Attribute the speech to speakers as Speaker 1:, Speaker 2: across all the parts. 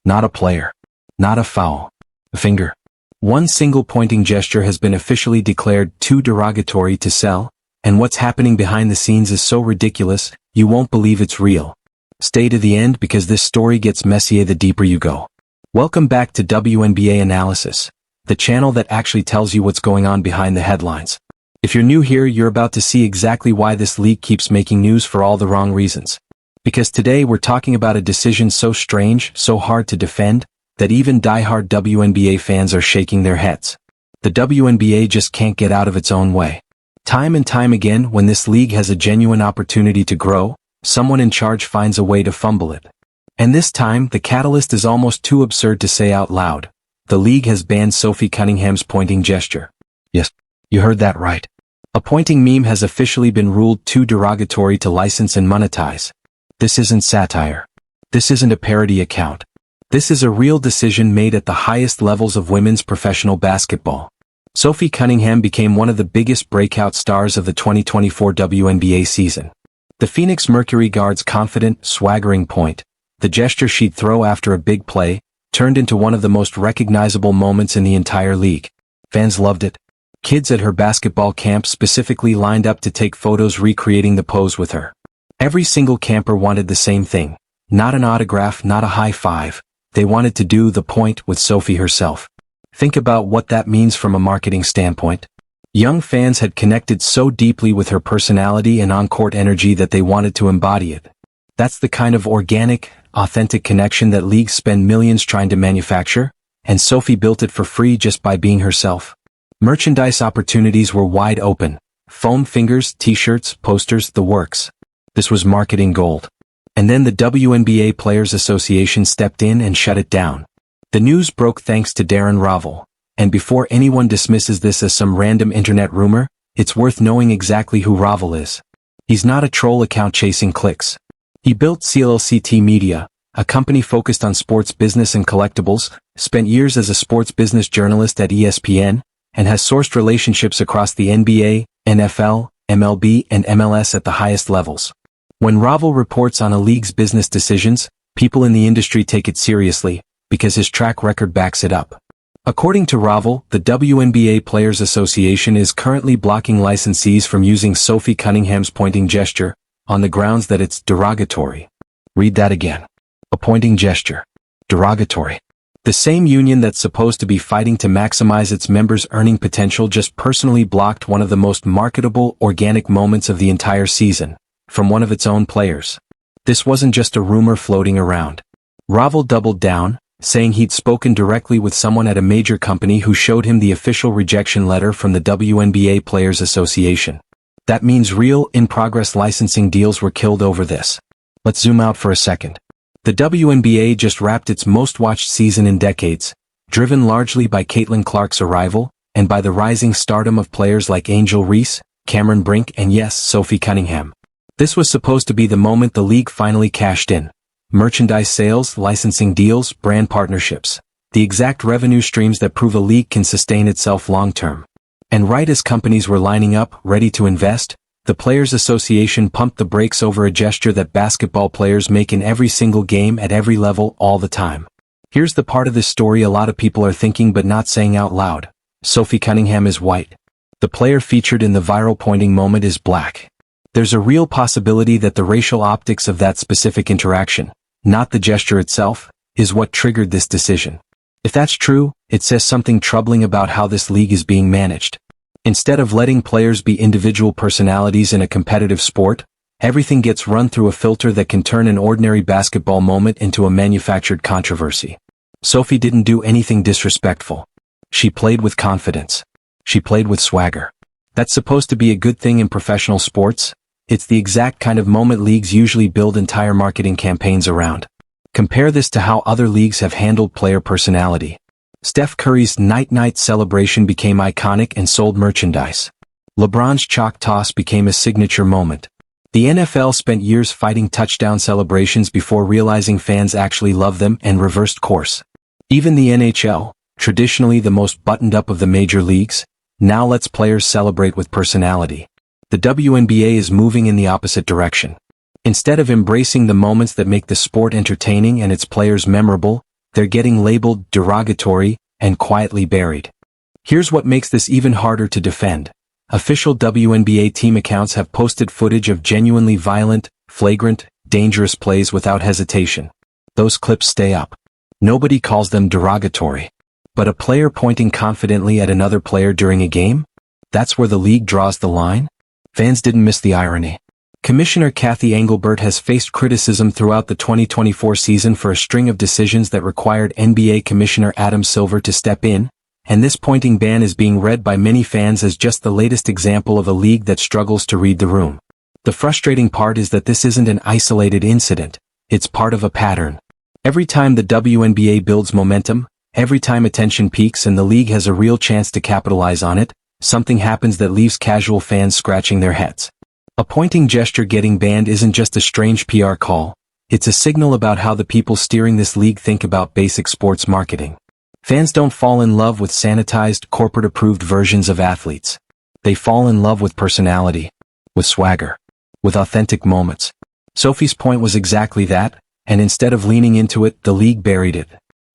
Speaker 1: Not a player. Not a foul. A finger. One single pointing gesture has been officially declared too derogatory to sell, and what's happening behind the scenes is so ridiculous, you won't believe it's real. Stay to the end because this story gets messier the deeper you go. Welcome back to WNBA Analysis, the channel that actually tells you what's going on behind the headlines. If you're new here, you're about to see exactly why this league keeps making news for all the wrong reasons. Because today we're talking about a decision so strange, so hard to defend, that even die-hard WNBA fans are shaking their heads. The WNBA just can't get out of its own way. Time and time again, when this league has a genuine opportunity to grow, someone in charge finds a way to fumble it. And this time, the catalyst is almost too absurd to say out loud. The league has banned Sophie Cunningham's pointing gesture. Yes, you heard that right. A pointing meme has officially been ruled too derogatory to license and monetize. This isn't satire. This isn't a parody account. This is a real decision made at the highest levels of women's professional basketball. Sophie Cunningham became one of the biggest breakout stars of the 2024 WNBA season. The Phoenix Mercury guard's confident, swaggering point, the gesture she'd throw after a big play, turned into one of the most recognizable moments in the entire league. Fans loved it. Kids at her basketball camp specifically lined up to take photos recreating the pose with her. Every single camper wanted the same thing. Not an autograph, not a high five. They wanted to do the point with Sophie herself. Think about what that means from a marketing standpoint. Young fans had connected so deeply with her personality and on-court energy that they wanted to embody it. That's the kind of organic, authentic connection that leagues spend millions trying to manufacture, and Sophie built it for free just by being herself. Merchandise opportunities were wide open. Foam fingers, t-shirts, posters, the works. This was marketing gold. And then the WNBA Players Association stepped in and shut it down. The news broke thanks to Darren Rovel. And before anyone dismisses this as some random internet rumor, it's worth knowing exactly who Rovel is. He's not a troll account chasing clicks. He built CLCT Media, a company focused on sports business and collectibles, spent years as a sports business journalist at ESPN, and has sourced relationships across the NBA, NFL, MLB, and MLS at the highest levels. When Rovel reports on a league's business decisions, people in the industry take it seriously, because his track record backs it up. According to Rovel, the WNBA Players Association is currently blocking licensees from using Sophie Cunningham's pointing gesture, on the grounds that it's derogatory. Read that again. A pointing gesture. Derogatory. The same union that's supposed to be fighting to maximize its members' earning potential just personally blocked one of the most marketable, organic moments of the entire season. From one of its own players. This wasn't just a rumor floating around. Rovel doubled down, saying he'd spoken directly with someone at a major company who showed him the official rejection letter from the WNBA Players Association. That means real, in-progress licensing deals were killed over this. Let's zoom out for a second. The WNBA just wrapped its most-watched season in decades, driven largely by Caitlin Clark's arrival, and by the rising stardom of players like Reese, Cameron Brink, and yes, Sophie Cunningham. This was supposed to be the moment the league finally cashed in. Merchandise sales, licensing deals, brand partnerships. The exact revenue streams that prove a league can sustain itself long-term. And right as companies were lining up, ready to invest, the Players Association pumped the brakes over a gesture that basketball players make in every single game at every level all the time. Here's the part of this story a lot of people are thinking but not saying out loud. Sophie Cunningham is white. The player featured in the viral pointing moment is black. There's a real possibility that the racial optics of that specific interaction, not the gesture itself, is what triggered this decision. If that's true, it says something troubling about how this league is being managed. Instead of letting players be individual personalities in a competitive sport, everything gets run through a filter that can turn an ordinary basketball moment into a manufactured controversy. Sophie didn't do anything disrespectful. She played with confidence. She played with swagger. That's supposed to be a good thing in professional sports. It's the exact kind of moment leagues usually build entire marketing campaigns around. Compare this to how other leagues have handled player personality. Steph Curry's night-night celebration became iconic and sold merchandise. LeBron's chalk toss became a signature moment. The NFL spent years fighting touchdown celebrations before realizing fans actually love them and reversed course. Even the NHL, traditionally the most buttoned up of the major leagues, now lets players celebrate with personality. The WNBA is moving in the opposite direction. Instead of embracing the moments that make the sport entertaining and its players memorable, they're getting labeled derogatory and quietly buried. Here's what makes this even harder to defend. Official WNBA team accounts have posted footage of genuinely violent, flagrant, dangerous plays without hesitation. Those clips stay up. Nobody calls them derogatory. But a player pointing confidently at another player during a game? That's where the league draws the line? Fans didn't miss the irony. Commissioner Cathy Engelbert has faced criticism throughout the 2024 season for a string of decisions that required NBA Commissioner Adam Silver to step in, and this pointing ban is being read by many fans as just the latest example of a league that struggles to read the room. The frustrating part is that this isn't an isolated incident, it's part of a pattern. Every time the WNBA builds momentum, every time attention peaks and the league has a real chance to capitalize on it, something happens that leaves casual fans scratching their heads. A pointing gesture getting banned isn't just a strange PR call, it's a signal about how the people steering this league think about basic sports marketing. Fans don't fall in love with sanitized, corporate-approved versions of athletes. They fall in love with personality, with swagger, with authentic moments. Sophie's point was exactly that, and instead of leaning into it, the league buried it.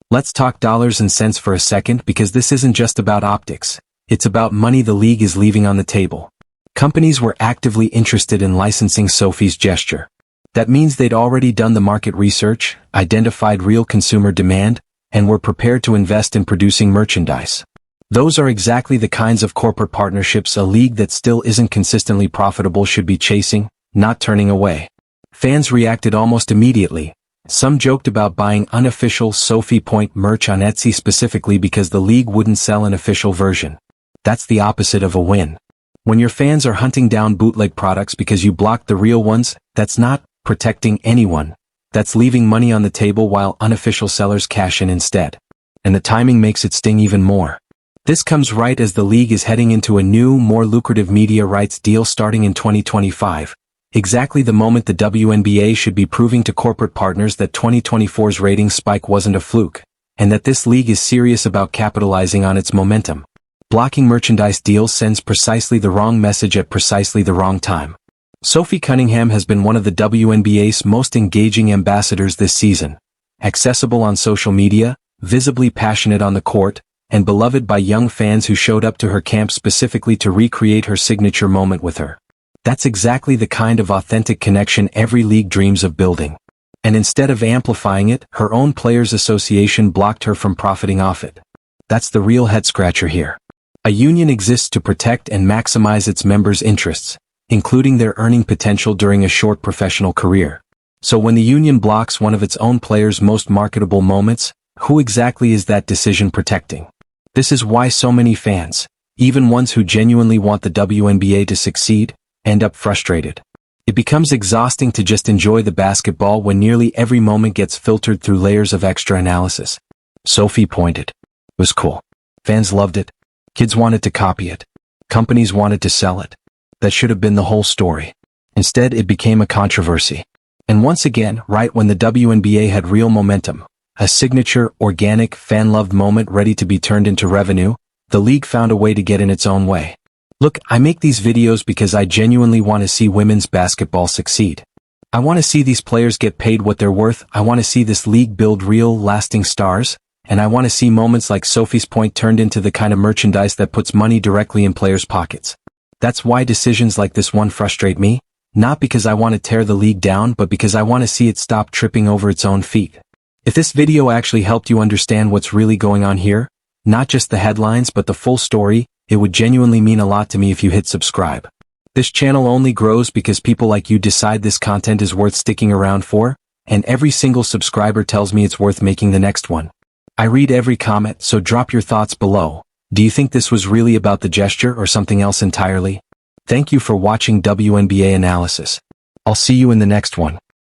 Speaker 1: Let's talk dollars and cents for a second because this isn't just about optics. It's about money the league is leaving on the table. Companies were actively interested in licensing Sophie's gesture. That means they'd already done the market research, identified real consumer demand, and were prepared to invest in producing merchandise. Those are exactly the kinds of corporate partnerships a league that still isn't consistently profitable should be chasing, not turning away. Fans reacted almost immediately. Some joked about buying unofficial Sophie Point merch on Etsy specifically because the league wouldn't sell an official version. That's the opposite of a win. When your fans are hunting down bootleg products because you blocked the real ones, that's not protecting anyone. That's leaving money on the table while unofficial sellers cash in instead. And the timing makes it sting even more. This comes right as the league is heading into a new, more lucrative media rights deal starting in 2025. Exactly the moment the WNBA should be proving to corporate partners that 2024's ratings spike wasn't a fluke, and that this league is serious about capitalizing on its momentum. Blocking merchandise deals sends precisely the wrong message at precisely the wrong time. Sophie Cunningham has been one of the WNBA's most engaging ambassadors this season. Accessible on social media, visibly passionate on the court, and beloved by young fans who showed up to her camp specifically to recreate her signature moment with her. That's exactly the kind of authentic connection every league dreams of building. And instead of amplifying it, her own Players Association blocked her from profiting off it. That's the real head-scratcher here. A union exists to protect and maximize its members' interests, including their earning potential during a short professional career. So when the union blocks one of its own players' most marketable moments, who exactly is that decision protecting? This is why so many fans, even ones who genuinely want the WNBA to succeed, end up frustrated. It becomes exhausting to just enjoy the basketball when nearly every moment gets filtered through layers of extra analysis. Sophie pointed. It was cool. Fans loved it. Kids wanted to copy it. Companies wanted to sell it. That should have been the whole story. Instead, it became a controversy. And once again, right when the WNBA had real momentum, a signature, organic, fan-loved moment ready to be turned into revenue, the league found a way to get in its own way. Look, I make these videos because I genuinely want to see women's basketball succeed. I want to see these players get paid what they're worth, I want to see this league build real, lasting stars, and I want to see moments like Sophie's Point turned into the kind of merchandise that puts money directly in players' pockets. That's why decisions like this one frustrate me, not because I want to tear the league down but because I want to see it stop tripping over its own feet. If this video actually helped you understand what's really going on here, not just the headlines but the full story, it would genuinely mean a lot to me if you hit subscribe. This channel only grows because people like you decide this content is worth sticking around for, and every single subscriber tells me it's worth making the next one. I read every comment, so drop your thoughts below. Do you think this was really about the gesture or something else entirely? Thank you for watching WNBA Analysis. I'll see you in the next one.